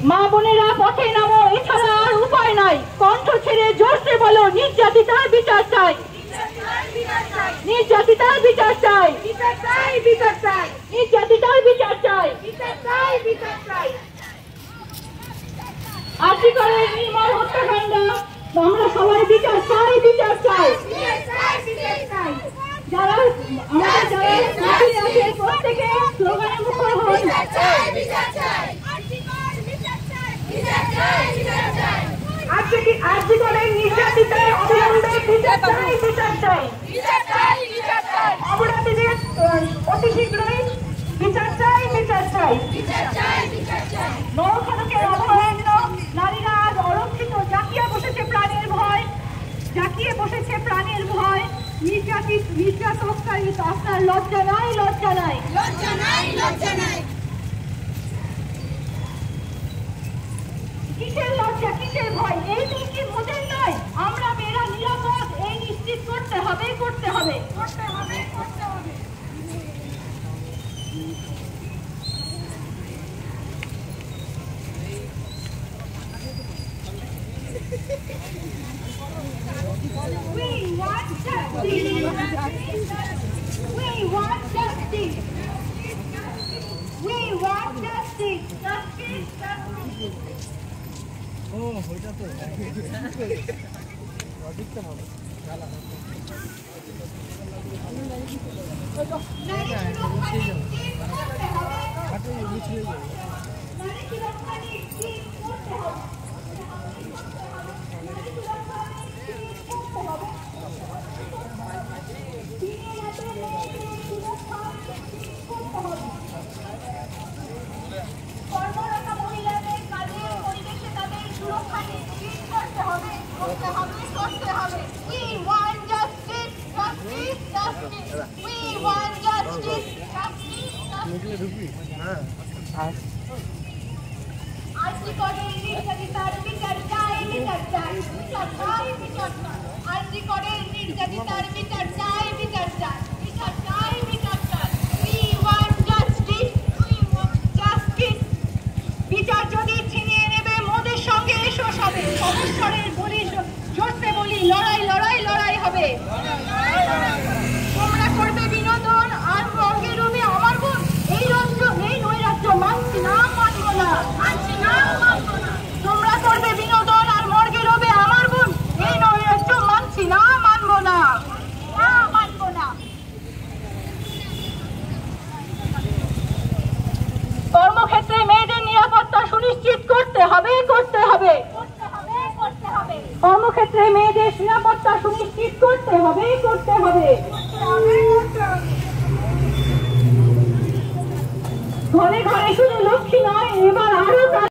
মা বোনেরা পথে নামো, এছাড়া আর উপায় নাই। কণ্ঠ ছেড়ে জোরসে বলো, নির্যাতিতার বিচার চাই, নির্যাতিতার বিচার চাই, নির্যাতিতার বিচার চাই। আরজি করের নির্মম হত্যাকাণ্ড আমরা সবাই বিচার চাই, বিচার চাই। যারা আমাদের যারা আছে প্রত্যেকে স্লোগানে মুখর হন, আরজি করের নির্যাতিতার অবিলম্বে বিচার চাই, বিচার চাই। অপরাধীদের অতি শীঘ্রই বিচার চাই, বিচার চাই। নৌখানকের অভয়ারণ্য নারীরা আজ অরক্ষিত, জাকিয়ে বসেছে প্রাণের ভয়, জাকিয়ে বসেছে প্রাণের ভয়। নির্যাতনকারী আপনার লজ্জা নাই, লজ্জা নাই, লজ্জা নাই, লজ্জা নাই। কিসের লজ্জা, কিসের ভয়? এই দিন কি মোদের নয়? আমরা মেয়েরা নিরাপদ, এই নিশ্চিত করতে হবে, করতে হবে, করতে হবে, করতে হবে। We want justice. We want justice. We want justice. Justice, justice. Oh, hoita to. Adikta bhalo. Chala. Hato muchile jabe. Nari ki rakhani ki korte hobe. কর্মরত মহিলাদের কাজের পরিবেশে তাদের সুরক্ষা নিশ্চিত করতে হবে, করতে হবে, করতে হবে। We want justice, justice, justice. We want justice, justice, justice. আরজি করের নির্যাতিতার বিচার চাই, বিচার চাই, বিচার চাই, বিচার চাই। আরজি করের নির্যাতিতার বিচার চাই, বিচার চাই, বিচার চাই, বিচার চাই। We want justice, we want justice. বিচার যদি ছিনিয়ে নেবে মোদের সঙ্গে এসো সবে, সমস্যারের বলি জোরসে বলি, লড়াই, লড়াই, লড়াই হবে। তোমরা করবে বিনোদন আর মর্গে রবে আমার বোন, এই রাজ্য এই নৈরাজ্য মানছি না, মানব না, মানছি না, মানব না। তোমরা করবে বিনোদন আর মর্গে রবে আমার বোন, এই নৈরাজ্য মানছি না, মানব না, মানব না। কর্মক্ষেত্রে মেয়েদের নিরাপত্তা সুনিশ্চিত করতে হবে, করতে হবে, করতে হবে, করতে হবে। কর্মক্ষেত্রে মেয়েদের নিরাপত্তা সুনিশ্চিত করতে হবে, করতে হবে। ঘরে ঘরে শুধু লক্ষ্মী নয়, এবার আরো